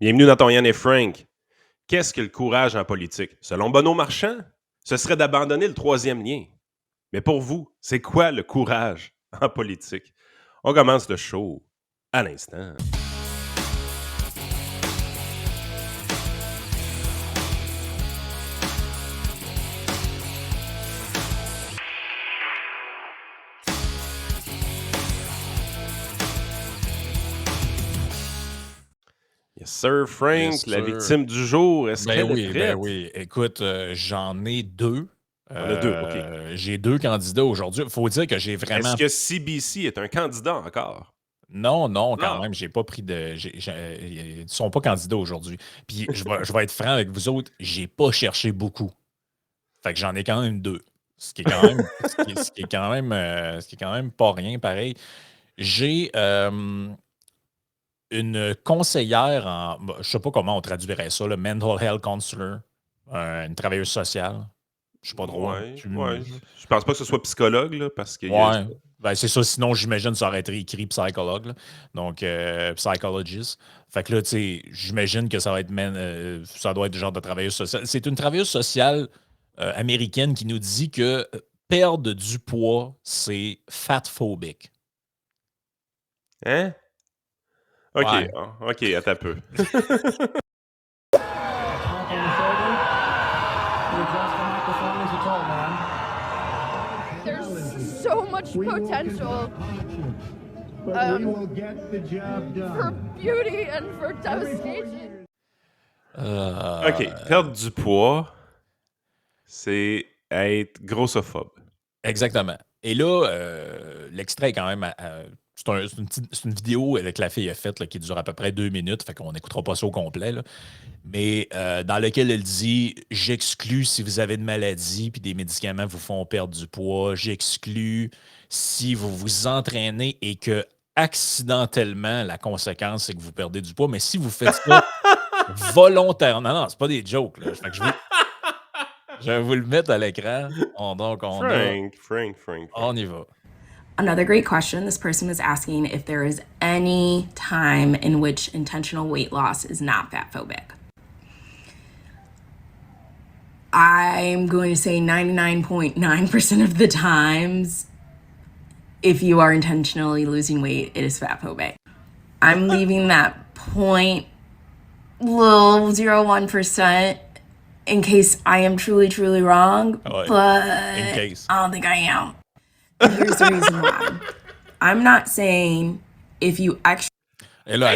Bienvenue dans ton Yann et Frank. Qu'est-ce que le courage en politique? Selon Benoît Marchand, ce serait d'abandonner le troisième lien. Mais pour vous, c'est quoi le courage en politique? On commence le show à l'instant. Yes, sir, Frank, Yes, la sir. victime du jour. Est-ce Ben qu'elle oui, est ben prête? oui. Écoute, j'en ai deux. On a deux, OK. J'ai deux candidats aujourd'hui. Il faut dire que j'ai Est-ce vraiment. que CBC est un candidat encore? Non, quand Ah, même, j'ai pas pris de. Ils sont pas candidats aujourd'hui. Puis je vais être franc avec vous autres, j'ai pas cherché beaucoup. Fait que j'en ai quand même deux. Ce qui est quand même, ce qui est quand même, ce qui est quand même pas rien, pareil. J'ai une conseillère en. Je sais pas comment on traduirait ça, le mental health counselor, une travailleuse sociale. Je sais pas trop. ouais. Je pense pas que ce soit psychologue, là, parce qu'il y a... Ouais. Ben, c'est ça. Sinon, j'imagine que ça aurait été écrit psychologue, là. Donc, psychologist. Fait que là, tu sais, j'imagine que ça va être ça doit être le genre de travailleuse sociale. C'est une travailleuse sociale américaine qui nous dit que perdre du poids, c'est fatphobic. Hein? OK, Ouais. OK, attends un peu. There's so much potential for beauty and for devastation. OK, perdre du poids, c'est être grossophobe. Exactement. Et là, l'extrait est quand même. C'est une vidéo que la fille a faite là, qui dure à peu près 2 minutes, fait qu'on n'écoutera pas ça au complet, là. Mais dans lequel elle dit: j'exclus si vous avez une maladie puis des médicaments vous font perdre du poids. J'exclus si vous vous entraînez et que accidentellement, la conséquence, c'est que vous perdez du poids. Mais si vous faites ça volontairement, non, c'est pas des jokes, là. Fait que je vais vous le mettre à l'écran. Frank. On y va. Another great question. This person was asking if there is any time in which intentional weight loss is not fat phobic. I'm going to say 99.9% of the times, if you are intentionally losing weight, it is fat phobic. I'm leaving that 0.01% in case I am truly wrong, Oh, but in case. I don't think I am. And here's the reason why. I'm not saying if you actually. Et là,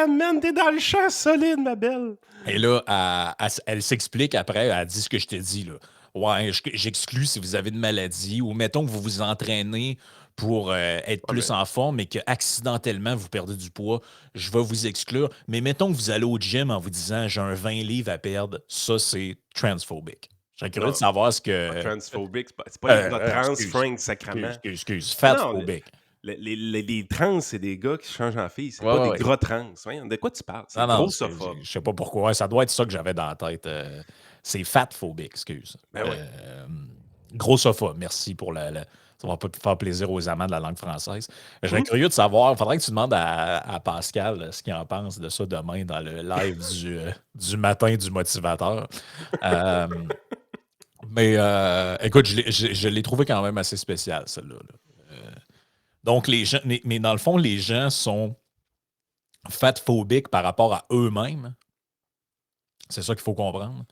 Man, t'es dans le champ solide, ma belle. Et là, elle s'explique après, elle dit ce que je te dis, là. Ouais, j'exclus si vous avez une maladie ou mettons que vous vous entraînez pour être plus en forme et que accidentellement vous perdez du poids, je vais vous exclure. Mais mettons que vous allez au gym en vous disant j'ai un 20 livres à perdre, ça c'est transphobique. Je serais curieux de savoir ce que. Transphobique, c'est pas les gars trans, excuse, Frank, sacrament. Excuse, Non, fatphobique. les trans, c'est des gars qui changent en filles. C'est Ouais, pas ouais. des gros trans. Voyons, de quoi tu parles? C'est Non, grossophobe. je sais pas pourquoi. Ça doit être ça que j'avais dans la tête. C'est fatphobique, excuse. Ben ouais. Grossophobe, merci pour ça va pas te faire plaisir aux amants de la langue française. Je serais curieux de savoir, il faudrait que tu demandes à Pascal ce qu'il en pense de ça demain dans le live du matin du motivateur. Mais écoute, je l'ai trouvé quand même assez spécial, celle-là. Donc, les gens, mais dans le fond, les gens sont fatphobiques par rapport à eux-mêmes. C'est ça qu'il faut comprendre.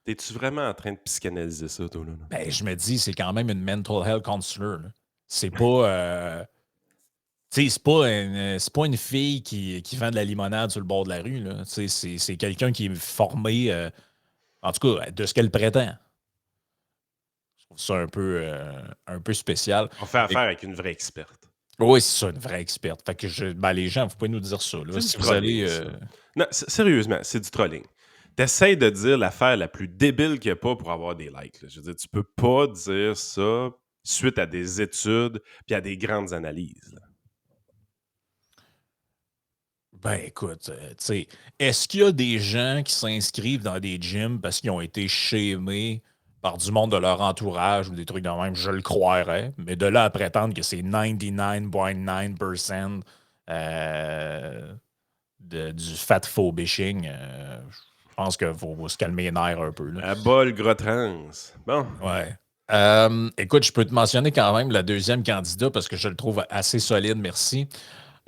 T'es-tu vraiment en train de psychanalyser ça, toi, là? Ben, je me dis, c'est quand même une mental health counselor, là. C'est pas. Tu sais, c'est pas une fille qui vend de la limonade sur le bord de la rue, là. C'est quelqu'un qui est formé, en tout cas, de ce qu'elle prétend. Je trouve ça un peu spécial. On fait affaire avec une vraie experte. Oui, c'est ça, une vraie experte. Fait que ben, les gens, vous pouvez nous dire ça. Là, C'est si du vous trolling, allez. ça. Non, sérieusement, c'est du trolling. T'essayes de dire l'affaire la plus débile qu'il n'y a pas pour avoir des likes, là. Je veux dire, tu peux pas dire ça suite à des études puis à des grandes analyses, là. Ben écoute, tu sais, est-ce qu'il y a des gens qui s'inscrivent dans des gyms parce qu'ils ont été shamés par du monde de leur entourage ou des trucs de même? Je le croirais. Mais de là à prétendre que c'est 99,9% du fat faux bashing. Je pense qu'il faut se calmer les nerfs un peu. Là. À bas le gros trans. Bon. Ouais. Écoute, je peux te mentionner quand même le deuxième candidat parce que je le trouve assez solide, merci.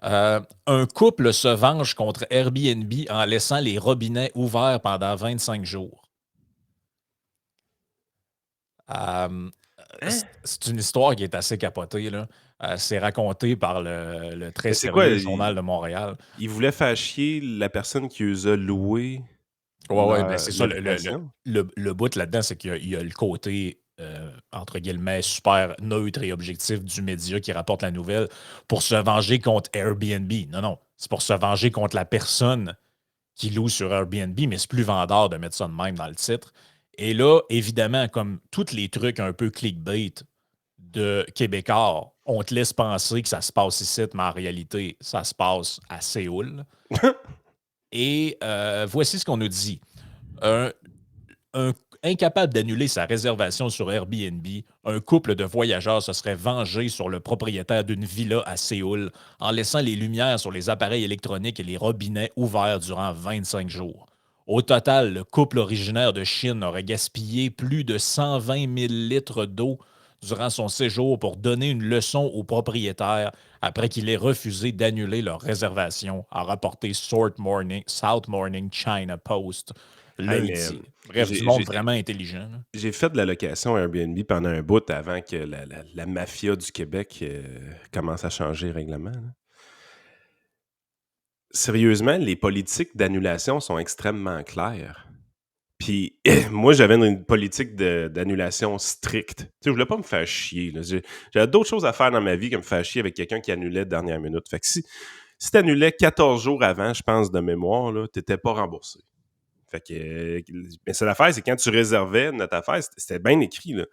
Un couple se venge contre Airbnb en laissant les robinets ouverts pendant 25 jours. C'est une histoire qui est assez capotée. Là. C'est raconté par le très Mais c'est quoi? sérieux Journal de Montréal. Il voulait faire chier la personne qui les a loués Ouais, ben c'est ça. l'habitation. Le bout là-dedans, c'est qu'il y a le côté, entre guillemets, super neutre et objectif du média qui rapporte la nouvelle pour se venger contre Airbnb. Non. C'est pour se venger contre la personne qui loue sur Airbnb, mais c'est plus vendeur de mettre ça de même dans le titre. Et là, évidemment, comme tous les trucs un peu clickbait de Québécois, on te laisse penser que ça se passe ici, mais en réalité, ça se passe à Séoul. Et voici ce qu'on nous dit. Incapable d'annuler sa réservation sur Airbnb, un couple de voyageurs se serait vengé sur le propriétaire d'une villa à Séoul en laissant les lumières sur les appareils électroniques et les robinets ouverts durant 25 jours. Au total, le couple originaire de Chine aurait gaspillé plus de 120 000 litres d'eau durant son séjour pour donner une leçon aux propriétaires après qu'il ait refusé d'annuler leur réservation, a rapporté South Morning China Post lundi. Bref, du monde vraiment intelligent. Là. J'ai fait de la location Airbnb pendant un bout avant que la mafia du Québec commence à changer le règlement. Là. Sérieusement, les politiques d'annulation sont extrêmement claires. Puis moi, j'avais une politique d'annulation stricte. Tu sais, je voulais pas me faire chier. Là. J'avais d'autres choses à faire dans ma vie que me faire chier avec quelqu'un qui annulait de dernière minute. Fait que si tu annulais 14 jours avant, je pense, de mémoire, tu n'étais pas remboursé. Fait que, mais c'est l'affaire, c'est quand tu réservais notre affaire, c'était bien écrit. Là.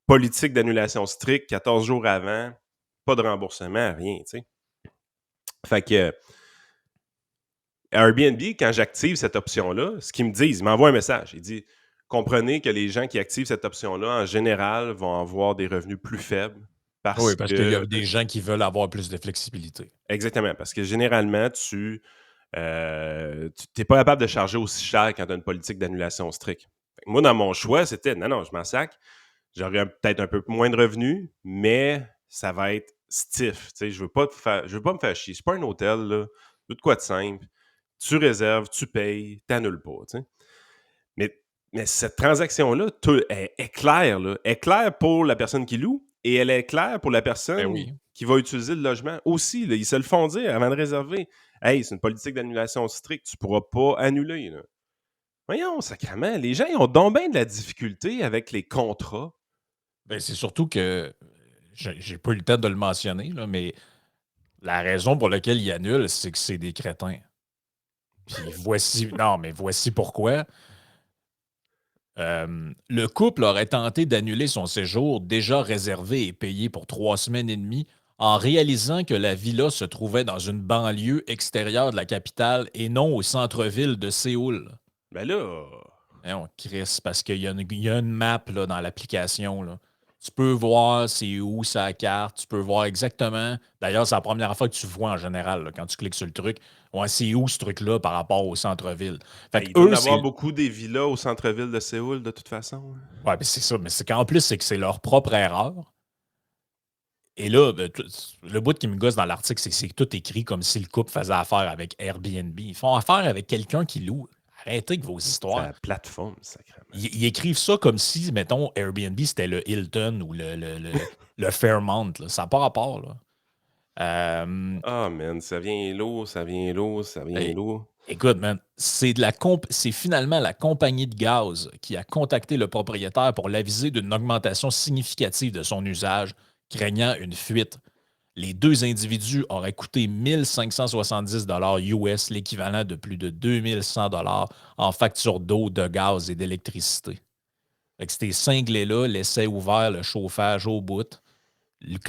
Politique d'annulation stricte, 14 jours avant, pas de remboursement, rien. Tu sais. Fait que Airbnb, quand j'active cette option-là, ce qu'ils me disent, ils m'envoient un message. Ils disent comprenez que les gens qui activent cette option-là, en général, vont avoir des revenus plus faibles. Parce qu'il y a des gens qui veulent avoir plus de flexibilité. Exactement, parce que généralement, tu n'es pas capable de charger aussi cher quand tu as une politique d'annulation stricte. Moi, dans mon choix, c'était non, je m'en sac. J'aurais peut-être un peu moins de revenus, mais ça va être stiff. Je veux pas me faire chier. C'est pas un hôtel, là. De quoi de simple. Tu réserves, tu payes, tu n'annules pas. T'sais. Mais cette transaction-là est claire. Là. Elle est claire pour la personne qui loue et elle est claire pour la personne qui va utiliser le logement aussi. Là. Ils se le font dire avant de réserver. Hey, c'est une politique d'annulation stricte. Tu ne pourras pas annuler. Là. Voyons, sacrément. Les gens ils ont donc bien de la difficulté avec les contrats. Ben, c'est surtout que j'ai pas eu le temps de le mentionner, là, mais la raison pour laquelle ils annulent, c'est que c'est des crétins. Puis voici pourquoi. Le couple aurait tenté d'annuler son séjour déjà réservé et payé pour 3 semaines et demie en réalisant que la villa se trouvait dans une banlieue extérieure de la capitale et non au centre-ville de Séoul. Ben là... On crisse parce qu'il y a une map là, dans l'application. Là. Tu peux voir c'est où sa carte, tu peux voir exactement. D'ailleurs, c'est la première fois que tu vois en général là, quand tu cliques sur le truc. Ouais, c'est où ce truc-là par rapport au centre-ville. Il doit y avoir beaucoup des villas au centre-ville de Séoul, de toute façon. Ouais, c'est ça. Mais c'est qu'en plus, c'est que c'est leur propre erreur. Et là, le bout qui me gosse dans l'article, c'est que c'est tout écrit comme si le couple faisait affaire avec Airbnb. Ils font affaire avec quelqu'un qui loue. Arrêtez avec vos histoires. C'est la plateforme, sacrément. Ils écrivent ça comme si, mettons, Airbnb, c'était le Hilton ou le Fairmont. Là. Ça n'a pas rapport. Là. Man, ça vient lourd. Écoute, man, c'est finalement la compagnie de gaz qui a contacté le propriétaire pour l'aviser d'une augmentation significative de son usage, craignant une fuite. Les deux individus auraient coûté 1 570 US, l'équivalent de plus de 2 100 en facture d'eau, de gaz et d'électricité. Fait que c'était cinglé-là, laissaient ouvert le chauffage au bout,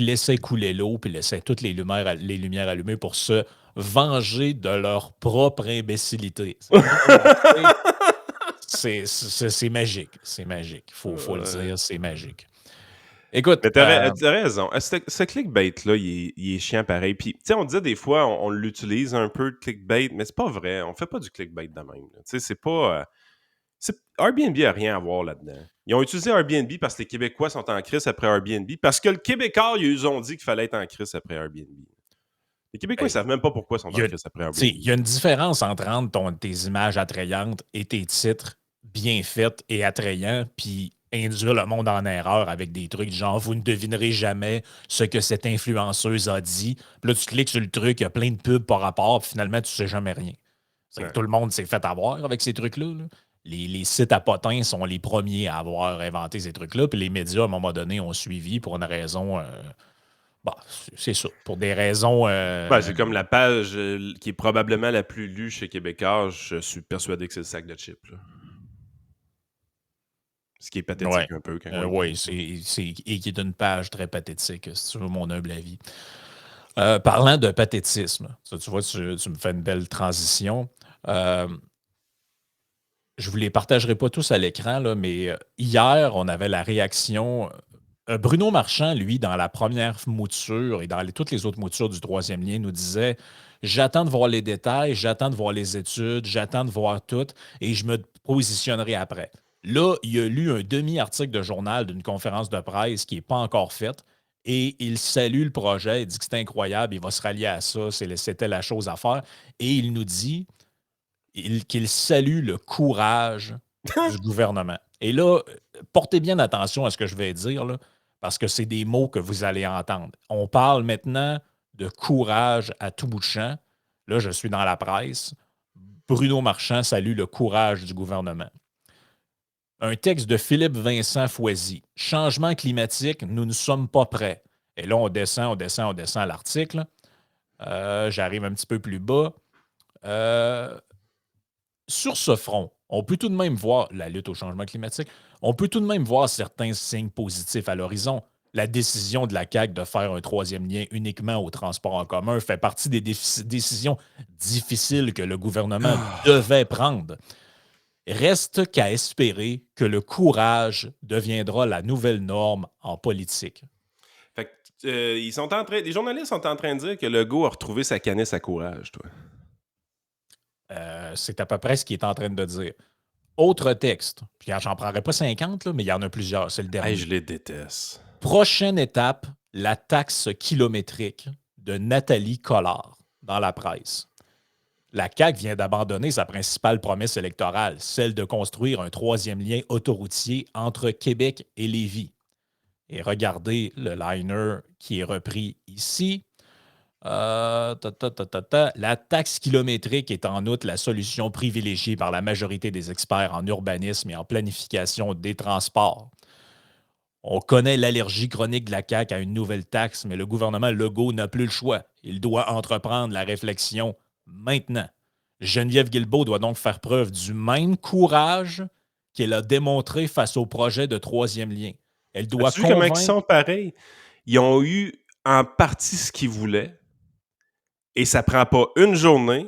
laissaient couler l'eau, puis laissaient toutes les lumières allumées pour se venger de leur propre imbécilité. C'est magique. C'est magique. Faut le dire, c'est magique. Écoute, Mais t'as raison. Ce clickbait-là, il est chiant pareil. Puis, tu sais, on disait des fois, on l'utilise un peu, le clickbait, mais c'est pas vrai. On fait pas du clickbait de même. Tu sais, c'est pas... Airbnb a rien à voir là-dedans. Ils ont utilisé Airbnb parce que les Québécois sont en crise après Airbnb, parce que le Québécois, ils ont dit qu'il fallait être en crise après Airbnb. Les Québécois, ils savent même pas pourquoi ils sont en crise après Airbnb. Il y a une différence entre rendre tes images attrayantes et tes titres bien faits et attrayants, puis induire le monde en erreur avec des trucs genre « Vous ne devinerez jamais ce que cette influenceuse a dit ». Puis là, tu cliques sur le truc, il y a plein de pubs par rapport, puis finalement, tu sais jamais rien. Ouais. Tout le monde s'est fait avoir avec ces trucs-là. Là. Les sites à potins sont les premiers à avoir inventé ces trucs-là, puis les médias, à un moment donné, ont suivi pour une raison... c'est ça. Pour des raisons... C'est comme la page qui est probablement la plus lue chez Québécois. Je suis persuadé que c'est le sac de chips. Là. Ce qui est pathétique un peu. Oui, et qui est une page très pathétique, si tu veux mon humble avis. Parlant de pathétisme, ça, tu vois, tu me fais une belle transition. Je ne vous les partagerai pas tous à l'écran, là, mais hier, on avait la réaction. Bruno Marchand, lui, dans la première mouture et dans toutes les autres moutures du troisième lien, nous disait « J'attends de voir les détails, j'attends de voir les études, j'attends de voir tout et je me positionnerai après. » Là, il a lu un demi-article de journal d'une conférence de presse qui n'est pas encore faite et il salue le projet, il dit que c'est incroyable, il va se rallier à ça, c'était la chose à faire. Et il nous dit qu'il salue le courage du gouvernement. Et là, portez bien attention à ce que je vais dire, là, parce que c'est des mots que vous allez entendre. On parle maintenant de courage à tout bout de champ. Là, je suis dans la presse. Bruno Marchand salue le courage du gouvernement. Un texte de Philippe Vincent Foisy. Changement climatique, nous ne sommes pas prêts. Et là, on descend l'article. J'arrive un petit peu plus bas. Sur ce front, on peut tout de même voir la lutte au changement climatique. On peut tout de même voir certains signes positifs à l'horizon. La décision de la CAQ de faire un troisième lien uniquement au transport en commun fait partie des décisions difficiles que le gouvernement devait prendre. Reste qu'à espérer que le courage deviendra la nouvelle norme en politique. Fait que, les journalistes sont en train de dire que Legault a retrouvé sa canisse à courage, toi. C'est à peu près ce qu'il est en train de dire. Autre texte, puis j'en prendrai pas 50, là, mais il y en a plusieurs, c'est le dernier. Hey, je les déteste. Prochaine étape, la taxe kilométrique de Nathalie Collard dans la presse. La CAQ vient d'abandonner sa principale promesse électorale, celle de construire un troisième lien autoroutier entre Québec et Lévis. Et regardez le liner qui est repris ici. La taxe kilométrique est en outre la solution privilégiée par la majorité des experts en urbanisme et en planification des transports. On connaît l'allergie chronique de la CAQ à une nouvelle taxe, mais le gouvernement Legault n'a plus le choix. Il doit entreprendre la réflexion maintenant. Geneviève Guilbeault doit donc faire preuve du même courage qu'elle a démontré face au projet de troisième lien. Elle doit convaincre... comment ils sont pareils? Ils ont eu en partie ce qu'ils voulaient et ça prend pas une journée.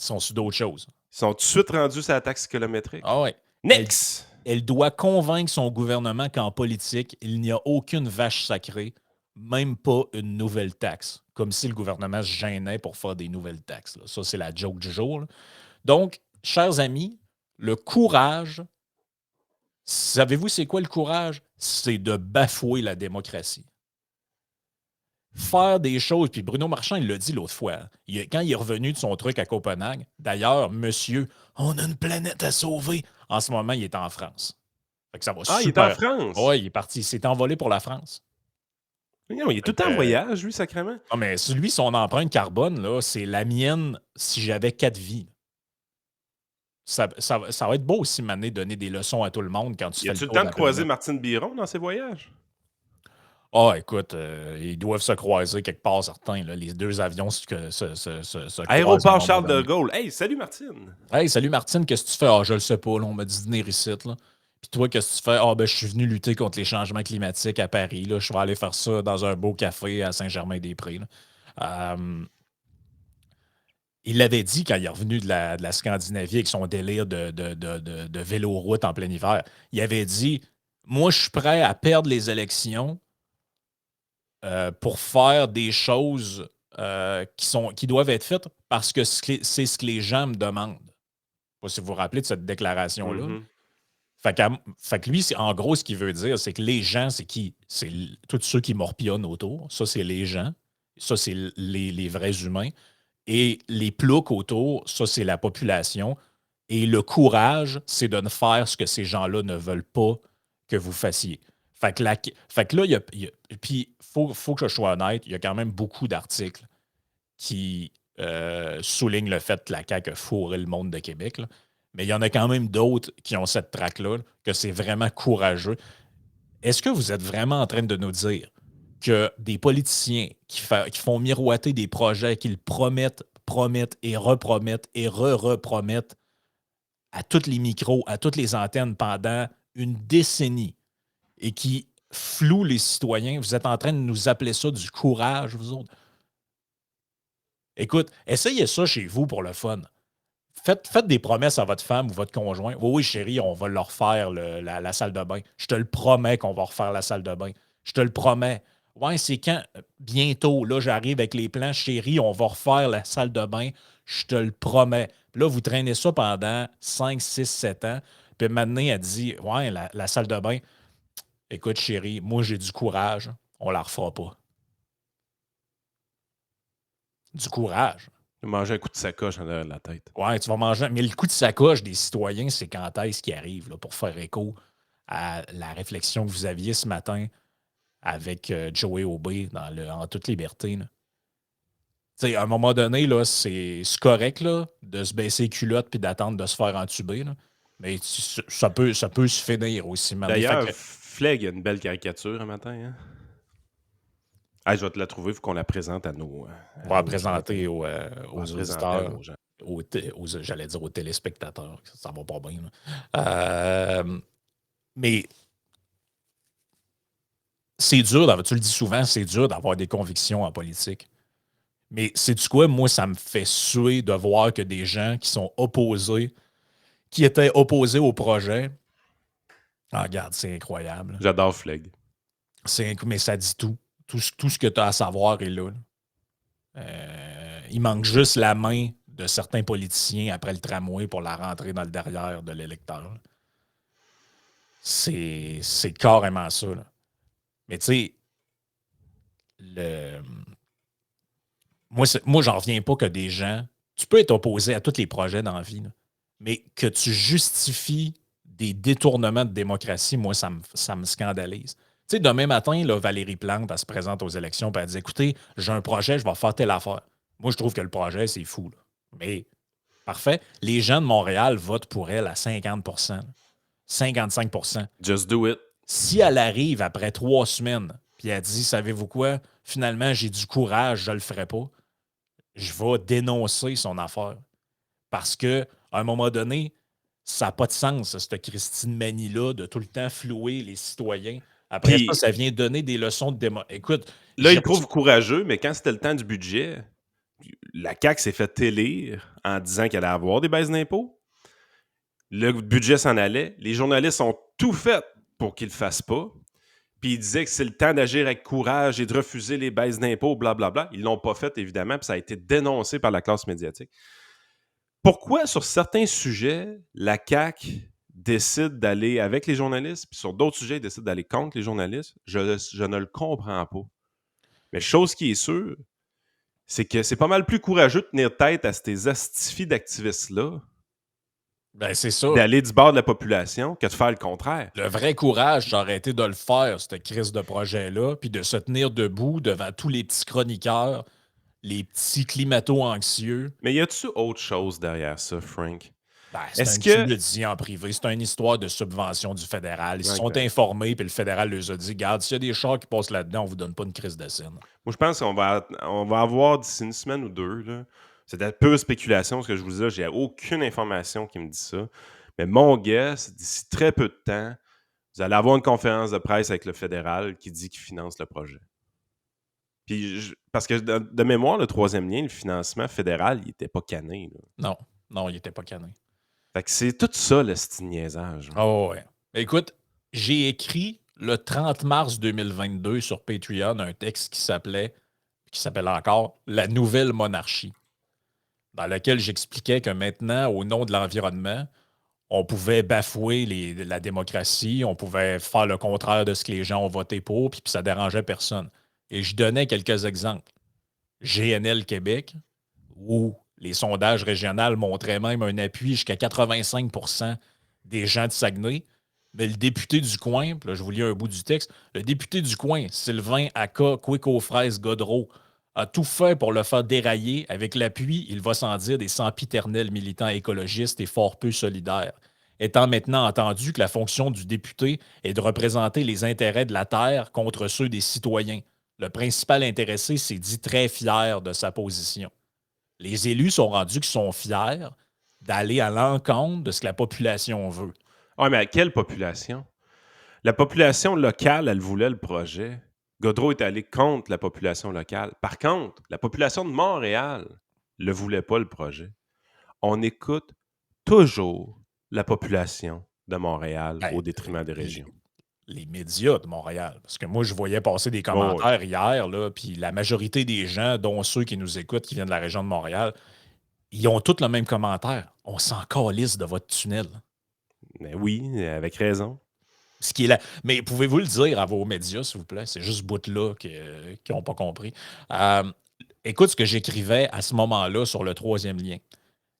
Ils sont sur d'autres choses. Ils sont tout de suite rendus sur la taxe kilométrique. Ah ouais. Next! Elle doit convaincre son gouvernement qu'en politique, il n'y a aucune vache sacrée, même pas une nouvelle taxe. Comme si le gouvernement se gênait pour faire des nouvelles taxes. Là. Ça, c'est la joke du jour. Là. Donc, chers amis, le courage, savez-vous c'est quoi le courage? C'est de bafouer la démocratie. Faire des choses, puis Bruno Marchand, il l'a dit l'autre fois, hein, quand il est revenu de son truc à Copenhague, d'ailleurs, monsieur, on a une planète à sauver. En ce moment, il est en France. Fait que ça va super. Il est en France? Oui, il est parti. Il s'est envolé pour la France. Non, il est tout le temps en voyage, lui, sacrément. Non, mais lui, son empreinte carbone, là, c'est la mienne si j'avais 4 vies. Ça va être beau aussi, m'amener donner des leçons à tout le monde quand tu fais le tour. Y a-tu le temps de croiser Martine Biron dans ses voyages? Écoute, ils doivent se croiser quelque part, certains. Là. Les deux avions se Aéroport Charles de Gaulle. Hey, salut Martine! Hey, salut Martine, qu'est-ce que tu fais? Je le sais pas, là, on m'a dit de venir ici. Là. Puis toi, qu'est-ce que tu fais? Je suis venu lutter contre les changements climatiques à Paris. Là. Je vais aller faire ça dans un beau café à Saint-Germain-des-Prés. Il l'avait dit quand il est revenu de la Scandinavie avec son délire de vélo-route en plein hiver. Il avait dit, moi, je suis prêt à perdre les élections pour faire des choses qui doivent être faites parce que c'est ce que les gens me demandent. Je sais pas si vous vous rappelez de cette déclaration-là. Mhm. Fait que lui, en gros, ce qu'il veut dire, c'est que les gens, c'est qui? C'est tous ceux qui morpionnent autour. Ça, c'est les gens. Ça, c'est les vrais humains. Et les ploucs autour, ça, c'est la population. Et le courage, c'est de ne faire ce que ces gens-là ne veulent pas que vous fassiez. Fait que là, puis faut que je sois honnête, il y a quand même beaucoup d'articles qui soulignent le fait que la CAQ a fourré le monde de Québec. Là. Mais il y en a quand même d'autres qui ont cette traque-là, que c'est vraiment courageux. Est-ce que vous êtes vraiment en train de nous dire que des politiciens qui font miroiter des projets qu'ils promettent et repromettent et re-repromettent à tous les micros, à toutes les antennes pendant une décennie et qui flouent les citoyens, vous êtes en train de nous appeler ça du courage, vous autres? Écoute, essayez ça chez vous pour le fun. Faites des promesses à votre femme ou votre conjoint. Oui, oui, chérie, on va leur refaire la salle de bain. Je te le promets qu'on va refaire la salle de bain. Je te le promets. Ouais, c'est quand? Bientôt. Là, j'arrive avec les plans. Chérie, on va refaire la salle de bain. Je te le promets. Puis là, vous traînez ça pendant 5, 6, 7 ans. Puis maintenant, elle dit, ouais, la salle de bain. Écoute, chérie, moi, j'ai du courage. On la refera pas. Du courage. Manger un coup de sacoche en arrière de la tête. Ouais, tu vas manger. Mais le coup de sacoche des citoyens, c'est quand est-ce qui arrive là, pour faire écho à la réflexion que vous aviez ce matin avec Joey Aubé En toute liberté. Là. Tu sais, à un moment donné, là, c'est correct là, de se baisser les culottes puis d'attendre de se faire entuber. Là. Mais ça peut se finir aussi. D'ailleurs, Flegg a une belle caricature un matin. Hein? Ah, je vais te la trouver, il faut qu'on la présente à nos. On va la présenter aux auditeurs. Aux gens. J'allais dire aux téléspectateurs. Ça va pas bien. Là. Mais c'est dur, tu le dis souvent, c'est dur d'avoir des convictions en politique. Mais sais-tu quoi? Moi, ça me fait suer de voir que des gens qui sont opposés, qui étaient opposés au projet. Ah, regarde, c'est incroyable. J'adore Flegg. Mais ça dit tout. Tout ce que tu as à savoir est là. Il manque juste la main de certains politiciens après le tramway pour la rentrer dans le derrière de l'électeur. C'est carrément ça. Là. Mais tu sais, moi, j'en reviens pas que des gens... Tu peux être opposé à tous les projets dans la vie, là, mais que tu justifies des détournements de démocratie, moi, ça me scandalise. Tu sais, demain matin, là, Valérie Plante, elle se présente aux élections et elle dit « Écoutez, j'ai un projet, je vais faire telle affaire. » Moi, je trouve que le projet, c'est fou. Là. Mais, parfait. Les gens de Montréal votent pour elle à 50 %, 55 %. Just do it. Si elle arrive après 3 semaines puis elle dit « Savez-vous quoi? Finalement, j'ai du courage, je le ferai pas. » Je vais dénoncer son affaire. Parce qu'à un moment donné, ça n'a pas de sens, cette Christine Manie-là, de tout le temps flouer les citoyens. Après Puis, ça vient donner des leçons de démocratie. Écoute, là, il prouve courageux, mais quand c'était le temps du budget, la CAQ s'est fait élire en disant qu'elle allait avoir des baisses d'impôts. Le budget s'en allait. Les journalistes ont tout fait pour qu'ils ne le fassent pas. Puis ils disaient que c'est le temps d'agir avec courage et de refuser les baisses d'impôts, blablabla. Ils ne l'ont pas fait, évidemment, puis ça a été dénoncé par la classe médiatique. Pourquoi, sur certains sujets, la CAQ décide d'aller avec les journalistes, puis sur d'autres sujets, elle décide d'aller contre les journalistes? Je ne le comprends pas. Mais chose qui est sûre, c'est que c'est pas mal plus courageux de tenir tête à ces astifies d'activistes-là, ben, c'est ça. d'aller du bord de la population, que de faire le contraire. Le vrai courage, ça aurait été de le faire, cette crise de projet-là, puis de se tenir debout devant tous les petits chroniqueurs, les petits climato-anxieux. Mais y a-tu autre chose derrière ça, Frank? Ben, c'est tu le dis en privé, c'est une histoire de subvention du fédéral. Ils se sont informés, puis le fédéral leur a dit, regarde, s'il y a des chars qui passent là-dedans, on vous donne pas une crise de scène. Moi, je pense qu'on va avoir d'ici une semaine ou deux, là, c'est de la pure spéculation, ce que je vous dis là, j'ai aucune information qui me dit ça. Mais mon guess, d'ici très peu de temps, vous allez avoir une conférence de presse avec le fédéral qui dit qu'il finance le projet. Puis, parce que de mémoire, le troisième lien, le financement fédéral, il n'était pas cané. Là. Non, il n'était pas cané. Fait que c'est tout ça, le style niaisage. Oh, ouais. Écoute, j'ai écrit le 30 mars 2022 sur Patreon un texte qui s'appelle encore La Nouvelle Monarchie, dans lequel j'expliquais que maintenant, au nom de l'environnement, on pouvait bafouer la démocratie, on pouvait faire le contraire de ce que les gens ont voté pour, puis ça dérangeait personne. Et je donnais quelques exemples. GNL Québec, où les sondages régionaux montraient même un appui jusqu'à 85% des gens de Saguenay. Mais le député du coin, puis là, je vous lis un bout du texte, le député du coin, Sylvain Aka Quick-aux-Fraises Godreau, a tout fait pour le faire dérailler avec l'appui, il va sans dire, des sempiternels militants écologistes et fort peu solidaires. Étant maintenant entendu que la fonction du député est de représenter les intérêts de la terre contre ceux des citoyens. Le principal intéressé s'est dit très fier de sa position. Les élus sont rendus qu'ils sont fiers d'aller à l'encontre de ce que la population veut. Ouais, mais à quelle population? La population locale, elle voulait le projet. Godreau est allé contre la population locale. Par contre, la population de Montréal ne voulait pas le projet. On écoute toujours la population de Montréal au détriment des régions. Les médias de Montréal. Parce que moi, je voyais passer des commentaires hier, là, puis la majorité des gens, dont ceux qui nous écoutent, qui viennent de la région de Montréal, ils ont tous le même commentaire. On s'en calisse de votre tunnel. Mais oui, avec raison. Ce qui est là. Mais pouvez-vous le dire à vos médias, s'il vous plaît? C'est juste ce bout-là qui n'ont pas compris. Écoute ce que j'écrivais à ce moment-là sur le troisième lien.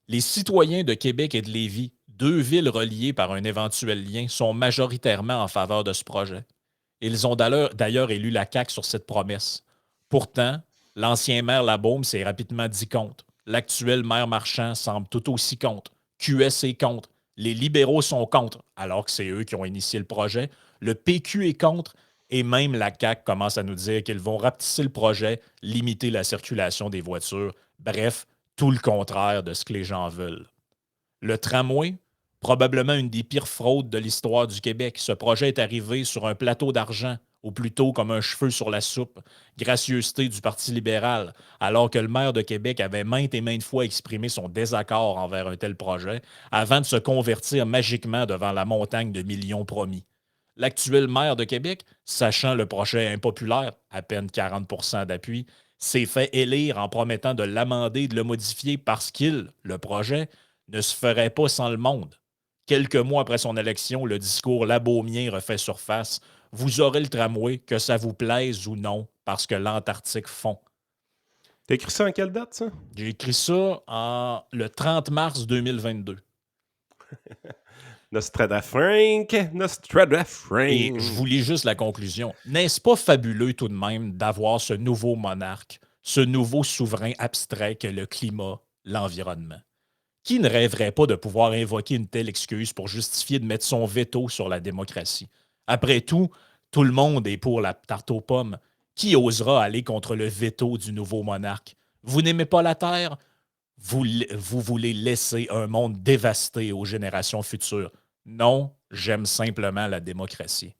Les citoyens de Québec et de Lévis, deux villes reliées par un éventuel lien, sont majoritairement en faveur de ce projet. Ils ont d'ailleurs élu la CAQ sur cette promesse. Pourtant, l'ancien maire Labaume s'est rapidement dit contre. L'actuel maire Marchand semble tout aussi contre. QS est contre. Les libéraux sont contre, alors que c'est eux qui ont initié le projet. Le PQ est contre. Et même la CAQ commence à nous dire qu'ils vont rapetisser le projet, limiter la circulation des voitures. Bref, tout le contraire de ce que les gens veulent. Le tramway, probablement une des pires fraudes de l'histoire du Québec. Ce projet est arrivé sur un plateau d'argent, ou plutôt comme un cheveu sur la soupe, gracieuseté du Parti libéral, alors que le maire de Québec avait maintes et maintes fois exprimé son désaccord envers un tel projet, avant de se convertir magiquement devant la montagne de millions promis. L'actuel maire de Québec, sachant le projet impopulaire, à peine 40% d'appui, s'est fait élire en promettant de l'amender et de le modifier parce qu'il, le projet, ne se ferait pas sans le monde. Quelques mois après son élection, le discours labaumien refait surface. Vous aurez le tramway, que ça vous plaise ou non, parce que l'Antarctique fond. T'as écrit ça en quelle date, ça? J'ai écrit ça le 30 mars 2022. Nostradamus. Et je vous lis juste la conclusion. N'est-ce pas fabuleux tout de même d'avoir ce nouveau monarque, ce nouveau souverain abstrait que le climat, l'environnement? Qui ne rêverait pas de pouvoir invoquer une telle excuse pour justifier de mettre son veto sur la démocratie? Après tout le monde est pour la tarte aux pommes. Qui osera aller contre le veto du nouveau monarque? Vous n'aimez pas la Terre? Vous voulez laisser un monde dévasté aux générations futures. Non, j'aime simplement la démocratie.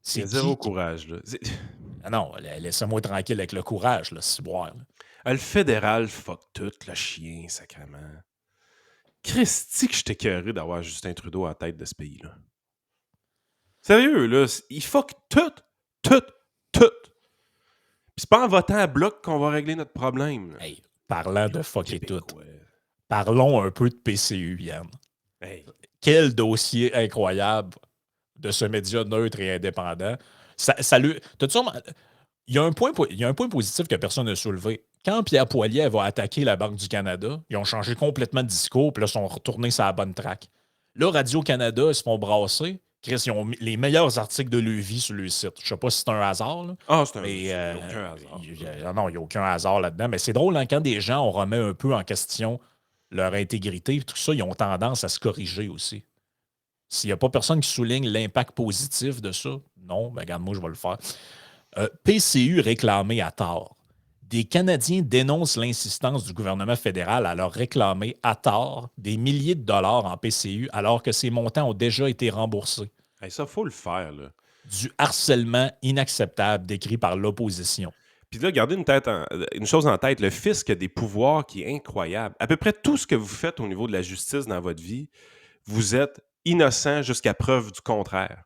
C'est zéro courage, là. Ah non, laissez-moi tranquille avec le courage, là, ciboire. Le fédéral, fuck tout, le chien, sacrément. Christy que je t'ai écœuré d'avoir Justin Trudeau en tête de ce pays-là. Sérieux, là, il fuck tout. Puis c'est pas en votant à bloc qu'on va régler notre problème. Là. Hey, parlant de fucker tout, parlons un peu de PCU, Yann. Hey. Quel dossier incroyable de ce média neutre et indépendant. Il y a un point positif que personne n'a soulevé. Quand Pierre Poilievre va attaquer la Banque du Canada, ils ont changé complètement de discours, puis là, ils sont retournés sur la bonne track. Là, Radio-Canada, ils se font brasser. Chris, ils ont mis les meilleurs articles de leur vie sur le site. Je sais pas si c'est un hasard. Là, c'est mais, aucun hasard. Non, il n'y a aucun hasard là-dedans. Mais c'est drôle, hein, quand des gens, on remet un peu en question leur intégrité, tout ça, ils ont tendance à se corriger aussi. S'il n'y a pas personne qui souligne l'impact positif de ça, non, ben regarde, moi, je vais le faire. PCU réclamé à tort. Des Canadiens dénoncent l'insistance du gouvernement fédéral à leur réclamer à tort des milliers de dollars en PCU alors que ces montants ont déjà été remboursés. Hey, ça, faut le faire, là. Du harcèlement inacceptable décrit par l'opposition. Puis là, gardez une chose en tête, le fisc a des pouvoirs qui est incroyable. À peu près tout ce que vous faites au niveau de la justice dans votre vie, vous êtes innocent jusqu'à preuve du contraire.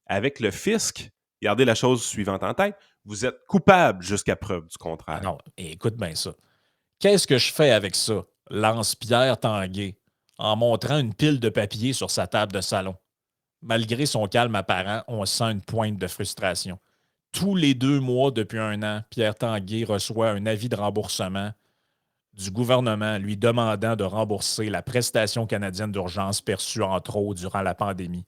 Avec le fisc, gardez la chose suivante en tête, vous êtes coupable jusqu'à preuve du Ah contraire. non, écoute bien ça. Qu'est-ce que je fais avec ça? Lance Pierre Tanguay, en montrant une pile de papier sur sa table de salon. Malgré son calme apparent, on sent une pointe de frustration. Tous les 2 mois depuis 1 an, Pierre Tanguay reçoit un avis de remboursement du gouvernement lui demandant de rembourser la prestation canadienne d'urgence perçue entre autres durant la pandémie.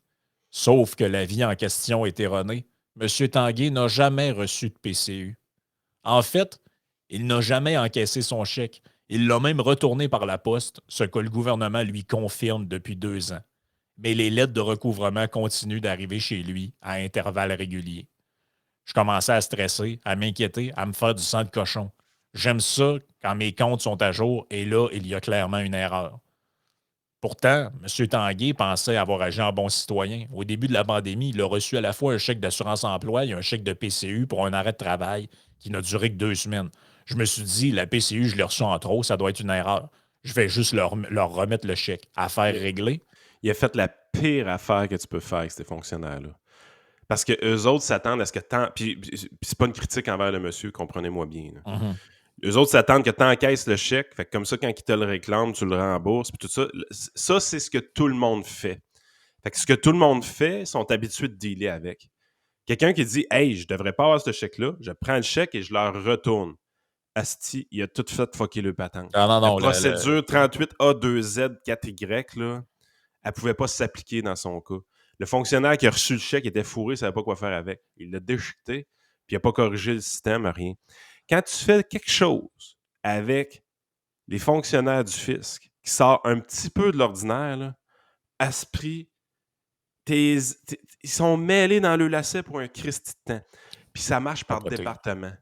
Sauf que l'avis en question est erroné. M. Tanguay n'a jamais reçu de PCU. En fait, il n'a jamais encaissé son chèque. Il l'a même retourné par la poste, ce que le gouvernement lui confirme depuis 2 ans. Mais les lettres de recouvrement continuent d'arriver chez lui à intervalles réguliers. Je commençais à stresser, à m'inquiéter, à me faire du sang de cochon. J'aime ça quand mes comptes sont à jour et là, il y a clairement une erreur. Pourtant, M. Tanguay pensait avoir agi en bon citoyen. Au début de la pandémie, il a reçu à la fois un chèque d'assurance-emploi et un chèque de PCU pour un arrêt de travail qui n'a duré que 2 semaines. Je me suis dit, la PCU, je l'ai reçue en trop, ça doit être une erreur. Je vais juste leur remettre le chèque. Affaire réglée. Il a fait la pire affaire que tu peux faire avec ces fonctionnaires-là. Parce que eux autres s'attendent à ce que tant. Puis c'est pas une critique envers le monsieur, comprenez-moi bien. Là. Mhm. Eux autres s'attendent que tu encaisses le chèque. Fait que comme ça, quand ils te le réclament, tu le rembourses. Puis tout ça. Ça, c'est ce que tout le monde fait. Fait que ce que tout le monde fait, ils sont habitués de dealer avec. Quelqu'un qui dit Hey, je devrais pas avoir ce chèque-là, je prends le chèque et je leur retourne. Asti, il a tout fait fucker le patente. Non, La non, procédure 38A2Z4Y, là, elle pouvait pas s'appliquer dans son cas. Le fonctionnaire qui a reçu le chèque était fourré, il savait pas quoi faire avec. Il l'a déchiqueté, puis il n'a pas corrigé le système, rien. Quand tu fais quelque chose avec les fonctionnaires du fisc qui sort un petit peu de l'ordinaire, là, à ce prix, ils sont mêlés dans le lacet pour un Christi de temps. Puis ça marche par Capoté. département.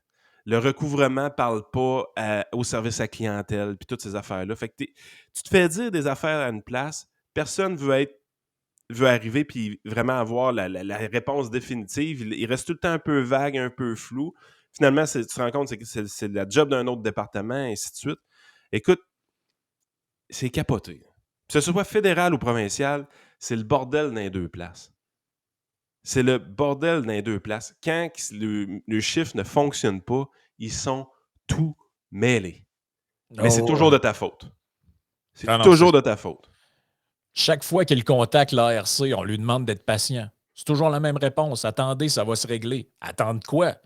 Le recouvrement ne parle pas au service à clientèle, puis toutes ces affaires-là. Fait que tu te fais dire des affaires à une place, personne veut arriver puis vraiment avoir la réponse définitive. Il reste tout le temps un peu vague, un peu flou. Finalement, tu te rends compte que c'est la job d'un autre département, et ainsi de suite. Écoute, c'est capoté. Que ce soit fédéral ou provincial, c'est le bordel dans les 2 places. C'est le bordel dans les 2 places. Quand le chiffre ne fonctionne pas, ils sont tout mêlés. Mais c'est toujours de ta faute. C'est toujours de ta faute. Chaque fois qu'il contacte l'ARC, on lui demande d'être patient. C'est toujours la même réponse. Attendez, ça va se régler. Attendre quoi?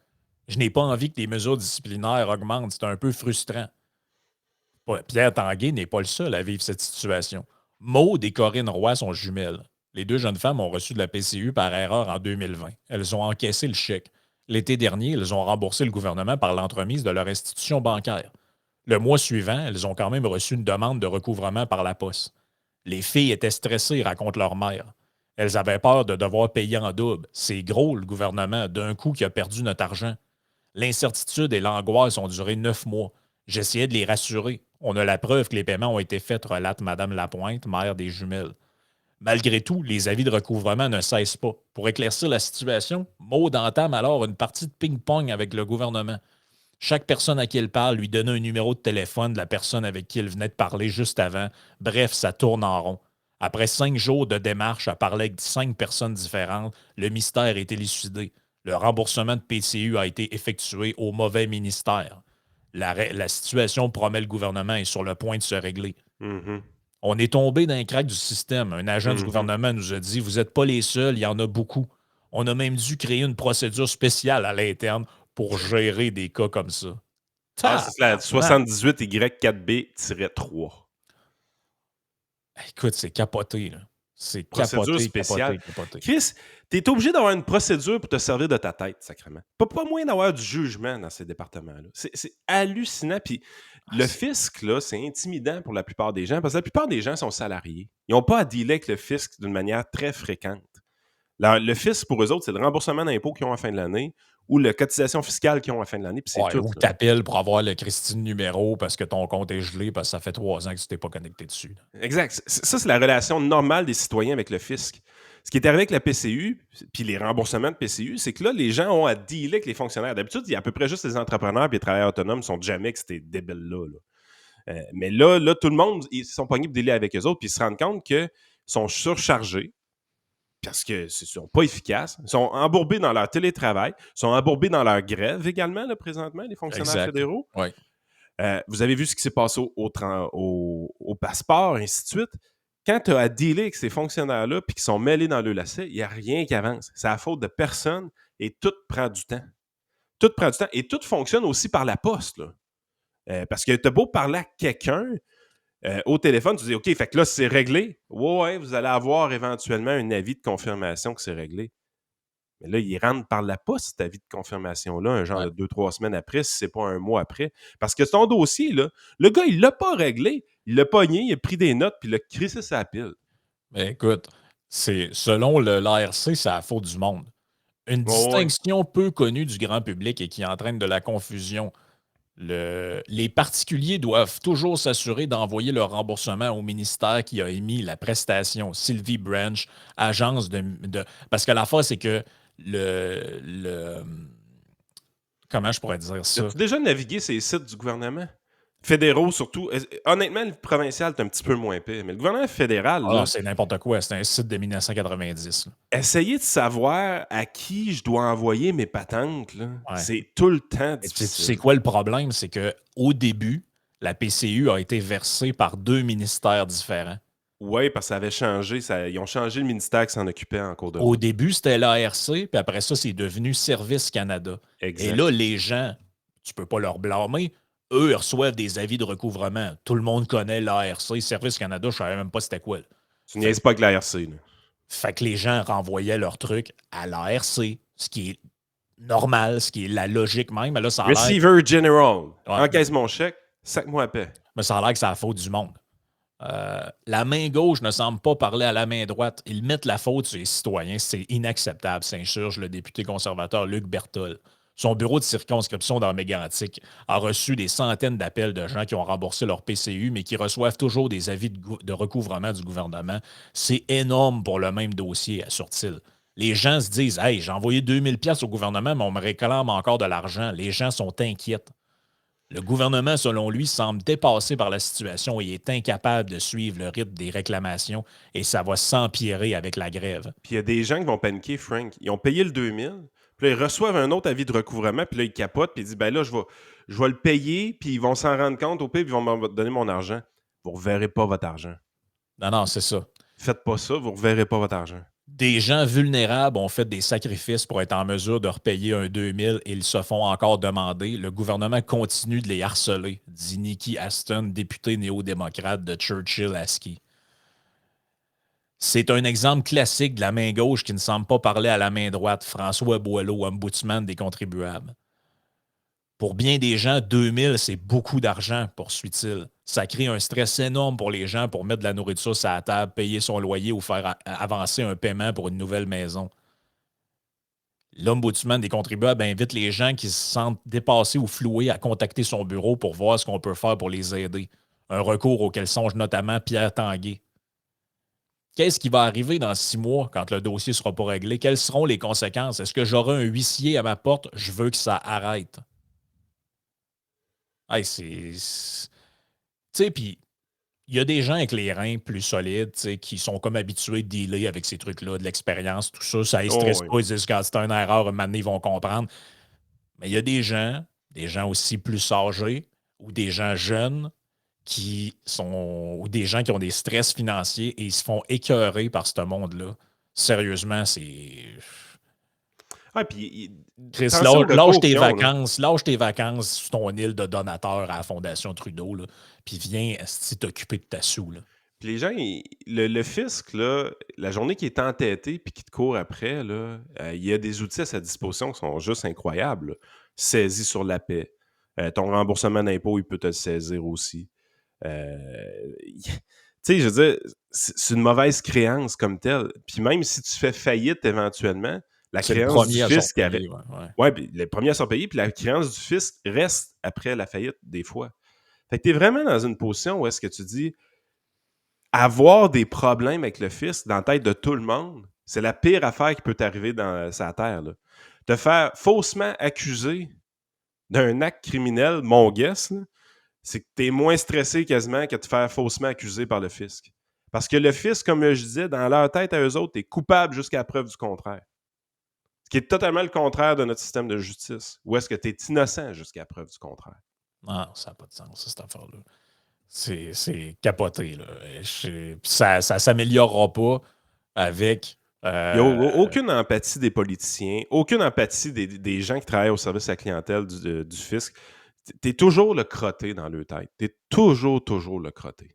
Je n'ai pas envie que les mesures disciplinaires augmentent. C'est un peu frustrant. Pierre Tanguay n'est pas le seul à vivre cette situation. Maude et Corinne Roy sont jumelles. Les 2 jeunes femmes ont reçu de la PCU par erreur en 2020. Elles ont encaissé le chèque. L'été dernier, elles ont remboursé le gouvernement par l'entremise de leur institution bancaire. Le mois suivant, elles ont quand même reçu une demande de recouvrement par la poste. Les filles étaient stressées, raconte leur mère. Elles avaient peur de devoir payer en double. C'est gros, le gouvernement, d'un coup qui a perdu notre argent. L'incertitude et l'angoisse ont duré 9 mois. J'essayais de les rassurer. On a la preuve que les paiements ont été faits, relate Mme Lapointe, mère des jumelles. Malgré tout, les avis de recouvrement ne cessent pas. Pour éclaircir la situation, Maude entame alors une partie de ping-pong avec le gouvernement. Chaque personne à qui elle parle lui donne un numéro de téléphone de la personne avec qui elle venait de parler juste avant. Bref, ça tourne en rond. Après 5 jours de démarche à parler avec 5 personnes différentes, le mystère est élucidé. Le remboursement de PCU a été effectué au mauvais ministère. La situation, promet le gouvernement, est sur le point de se régler. Mm-hmm. On est tombé dans un crack du système. Un agent du gouvernement nous a dit « Vous n'êtes pas les seuls, il y en a beaucoup. » On a même dû créer une procédure spéciale à l'interne pour gérer des cas comme ça. C'est la 78Y4B-3. Écoute, c'est capoté, là. C'est procédure spéciale. Chris, t'es obligé d'avoir une procédure pour te servir de ta tête, sacrément. Pas moyen d'avoir du jugement dans ces départements-là. C'est hallucinant. Puis le fisc, là, c'est intimidant pour la plupart des gens parce que la plupart des gens sont salariés. Ils n'ont pas à dealer avec le fisc d'une manière très fréquente. Le fisc, pour eux autres, c'est le remboursement d'impôts qu'ils ont à la fin de l'année ou la cotisation fiscale qu'ils ont à la fin de l'année. Puis c'est tout. Ou t'appelles pour avoir le Christine numéro parce que ton compte est gelé parce que ça fait 3 ans que tu t'es pas connecté dessus. Là. Exact. Ça, c'est la relation normale des citoyens avec le fisc. Ce qui est arrivé avec la PCU, puis les remboursements de PCU, c'est que là, les gens ont à dealer avec les fonctionnaires. D'habitude, il y a à peu près juste les entrepreneurs et les travailleurs autonomes qui sont jamais que ces débiles-là. Mais là, tout le monde, ils sont pognés pour dealer avec eux autres, puis ils se rendent compte qu'ils sont surchargés. parce qu'ils sont pas efficaces. Ils sont embourbés dans leur télétravail. Ils sont embourbés dans leur grève également, là, présentement, les fonctionnaires Exact. fédéraux. Oui. Vous avez vu ce qui s'est passé au passeport, et ainsi de suite. Quand tu as à dealer avec ces fonctionnaires-là puis qu'ils sont mêlés dans le lacet, il n'y a rien qui avance. C'est la faute de personne et tout prend du temps. Tout prend du temps et tout fonctionne aussi par la poste. Là. Parce que tu as beau parler à quelqu'un au téléphone, tu dis OK, fait que là, c'est réglé. Ouais, vous allez avoir éventuellement un avis de confirmation que c'est réglé. Mais là, il rentre par la poste, cet avis de confirmation-là, un genre Ouais. de 2-3 semaines après, si c'est pas un mois après. Parce que ton dossier, là, le gars, il l'a pas réglé. Il l'a pogné, il a pris des notes, puis il a crissé sa pile. Mais écoute, selon l'ARC, c'est la faute du monde. Une Ouais, ouais. distinction peu connue du grand public et qui entraîne de la confusion. Les particuliers doivent toujours s'assurer d'envoyer leur remboursement au ministère qui a émis la prestation, Sylvie Branch, agence parce que l'affaire, c'est que comment je pourrais dire ça? As-tu déjà navigué ces sites du gouvernement? Fédéraux, surtout. Honnêtement, le provincial, c'est un petit peu moins pire. Mais le gouvernement fédéral, Ah là, non, c'est n'importe quoi. C'est un site de 1990. Là. essayez de savoir à qui je dois envoyer mes patentes, là. Ouais. C'est tout le temps Et tu difficile. sais quoi le problème? C'est qu'au début, la PCU a été versée par 2 ministères différents. Oui, parce que ça avait changé. Ils ont changé le ministère qui s'en occupait en cours de Au route. début, c'était l'ARC, puis après ça, c'est devenu Service Canada. Exact. Et là, les gens, tu peux pas leur blâmer, eux, ils reçoivent des avis de recouvrement. Tout le monde connaît l'ARC, Service Canada, je savais même pas c'était quoi. Là. Tu niaises pas avec l'ARC, là. Fait que les gens renvoyaient leurs trucs à l'ARC, ce qui est normal, ce qui est la logique même. Mais là, ça a l'air... Receiver General. Ouais. Encaisse mon chèque, sac-moi à paix. Mais ça a l'air que c'est la faute du monde. La main gauche ne semble pas parler à la main droite. Ils mettent la faute sur les citoyens. C'est inacceptable, s'insurge le député conservateur Luc Berthold. Son bureau de circonscription dans Mégantic a reçu des centaines d'appels de gens qui ont remboursé leur PCU, mais qui reçoivent toujours des avis de recouvrement du gouvernement. C'est énorme pour le même dossier, assure-t-il. Les gens se disent « Hey, j'ai envoyé 2000 $ au gouvernement, mais on me réclame encore de l'argent. » Les gens sont inquiets. Le gouvernement, selon lui, semble dépassé par la situation et est incapable de suivre le rythme des réclamations et ça va s'empirer avec la grève. Puis il y a des gens qui vont paniquer, Frank. Ils ont payé le 2000, puis là, ils reçoivent un autre avis de recouvrement, puis là, ils capotent, puis ils disent, ben là, je vais le payer, puis ils vont s'en rendre compte au pire, puis ils vont me donner mon argent. Vous ne reverrez pas votre argent. Non, c'est ça. Faites pas ça, vous ne reverrez pas votre argent. Des gens vulnérables ont fait des sacrifices pour être en mesure de repayer un 2000 et ils se font encore demander. Le gouvernement continue de les harceler, dit Nikki Aston, députée néo-démocrate de Churchill-Askey. C'est un exemple classique de la main gauche qui ne semble pas parler à la main droite, François Boileau, ombudsman des contribuables. Pour bien des gens, 2000, c'est beaucoup d'argent, poursuit-il. Ça crée un stress énorme pour les gens pour mettre de la nourriture sur la table, payer son loyer ou faire avancer un paiement pour une nouvelle maison. L'ombudsman des contribuables invite les gens qui se sentent dépassés ou floués à contacter son bureau pour voir ce qu'on peut faire pour les aider. Un recours auquel songe notamment Pierre Tanguay. Qu'est-ce qui va arriver dans 6 mois quand le dossier ne sera pas réglé? Quelles seront les conséquences? Est-ce que j'aurai un huissier à ma porte? Je veux que ça arrête. Hey, tu sais, puis il y a des gens avec les reins plus solides, tu sais, qui sont comme habitués de dealer avec ces trucs-là, de l'expérience, tout ça. Ça ne stresse pas. Ils disent quand c'est une erreur, un moment donné, ils vont comprendre. Mais il y a des gens aussi plus âgés ou des gens jeunes ou des gens qui ont des stress financiers et ils se font écœurer par ce monde-là. Sérieusement, c'est... Ah, puis, Chris, lâche tes vacances sur ton île de donateur à la Fondation Trudeau, là, puis viens t'occuper de ta sou. Là. Puis les gens, le fisc, là, la journée qui est entêté puis qui te court après, là, il y a des outils à sa disposition qui sont juste incroyables. Là. Saisis sur la paix. Ton remboursement d'impôt, il peut te le saisir aussi. Tu sais, je veux dire, c'est une mauvaise créance comme telle. Puis même si tu fais faillite éventuellement, la créance du fisc... Ouais, puis les premiers sont payés, puis la créance du fisc reste après la faillite des fois. Fait que tu es vraiment dans une position où est-ce que tu dis avoir des problèmes avec le fisc dans la tête de tout le monde, c'est la pire affaire qui peut t'arriver dans sa terre. Là. Te faire faussement accuser d'un acte criminel, mon guess, là, c'est que tu es moins stressé quasiment que de te faire faussement accuser par le fisc. Parce que le fisc, comme je disais, dans leur tête à eux autres, est coupable jusqu'à la preuve du contraire. Ce qui est totalement le contraire de notre système de justice. Où est-ce que tu es innocent jusqu'à la preuve du contraire? Non, ça n'a pas de sens, cette affaire-là. C'est capoté, là. Ça ne s'améliorera pas avec... Il n'y a aucune empathie des politiciens, aucune empathie des gens qui travaillent au service à la clientèle du fisc. Tu es toujours le crotté dans leur tête. Tu es toujours le crotté.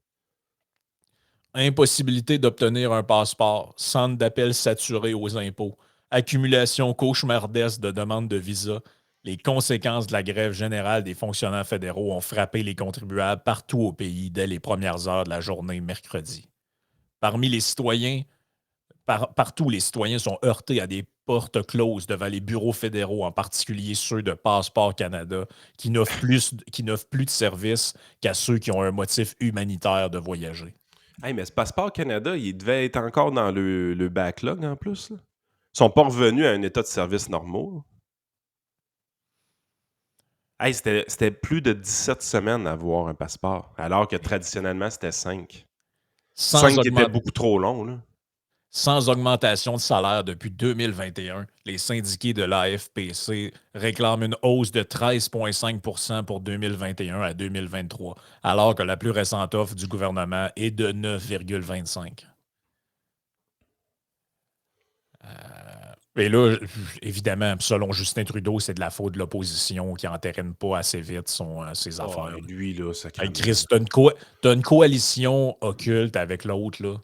Impossibilité d'obtenir un passeport, centre d'appel saturé aux impôts, accumulation cauchemardesque de demandes de visa. Les conséquences de la grève générale des fonctionnaires fédéraux ont frappé les contribuables partout au pays dès les premières heures de la journée mercredi. Parmi les citoyens, partout, les citoyens sont heurtés à des portes closes devant les bureaux fédéraux, en particulier ceux de Passeport Canada, qui n'offrent plus de services qu'à ceux qui ont un motif humanitaire de voyager. Hey, mais ce Passeport Canada, il devait être encore dans le backlog en plus. Là. Ils sont pas revenus à un état de service normaux. Hey, c'était plus de 17 semaines à avoir un passeport, alors que traditionnellement, c'était 5. 5 qui étaient beaucoup trop longs. Là. Sans augmentation de salaire depuis 2021, les syndiqués de l'AFPC réclament une hausse de 13,5 % pour 2021 à 2023, alors que la plus récente offre du gouvernement est de 9,25 %. Et là, évidemment, selon Justin Trudeau, c'est de la faute de l'opposition qui n'entérine pas assez vite ses affaires. Lui, là, ça Hey, Chris, t'as une coalition occulte avec l'autre, là.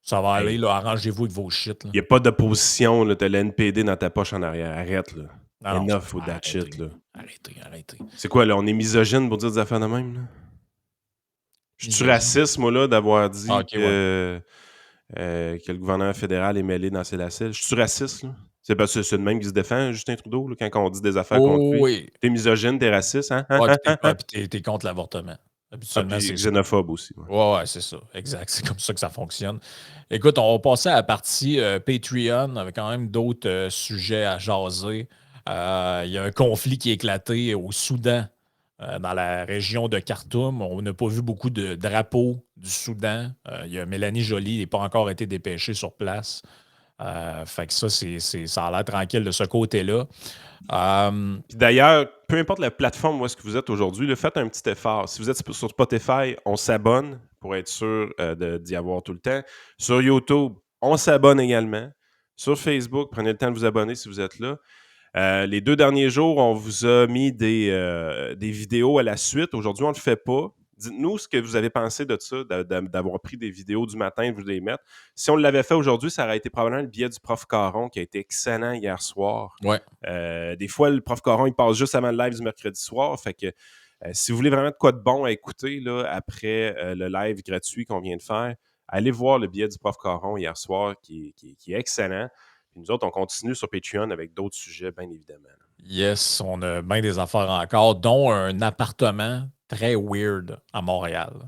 Ça va aller, là, arrangez-vous avec vos shit. Il n'y a pas d'opposition, tu as l'NPD dans ta poche en arrière. Arrête, là. Enough with that shit, là. Arrêtez. C'est quoi, là, on est misogyne pour dire des affaires de même, là? Je suis raciste, moi, là, d'avoir dit que le gouvernement fédéral est mêlé dans ces lacets. Je suis raciste, là. C'est parce que c'est le même qui se défend, Justin Trudeau, là, quand on dit des affaires contre lui. Oui. T'es misogyne, t'es raciste, hein? Puis t'es contre l'avortement. Habituellement, c'est xénophobe aussi. Ouais, c'est ça. Exact. C'est comme ça que ça fonctionne. Écoute, on va passer à la partie Patreon avec quand même d'autres sujets à jaser. Il y a un conflit qui est éclaté au Soudan, dans la région de Khartoum. On n'a pas vu beaucoup de drapeaux du Soudan. Il y a Mélanie Joly, il n'a pas encore été dépêchée sur place. Fait que ça, ça a l'air tranquille de ce côté-là. D'ailleurs, peu importe la plateforme où est-ce que vous êtes aujourd'hui, là, faites un petit effort. Si vous êtes sur Spotify, on s'abonne pour être sûr d'y avoir tout le temps. Sur YouTube, on s'abonne également. Sur Facebook, prenez le temps de vous abonner si vous êtes là. Les 2 derniers jours, on vous a mis des vidéos à la suite. Aujourd'hui, on ne le fait pas. Dites-nous ce que vous avez pensé de ça, d'avoir pris des vidéos du matin et de vous les mettre. Si on l'avait fait aujourd'hui, ça aurait été probablement le billet du prof Caron qui a été excellent hier soir. Ouais. Des fois, le prof Caron, il passe juste avant le live du mercredi soir. Fait que si vous voulez vraiment de quoi de bon à écouter là, après le live gratuit qu'on vient de faire, allez voir le billet du prof Caron hier soir qui est excellent. Puis nous autres, on continue sur Patreon avec d'autres sujets, bien évidemment. Yes, on a bien des affaires encore, dont un appartement très weird à Montréal.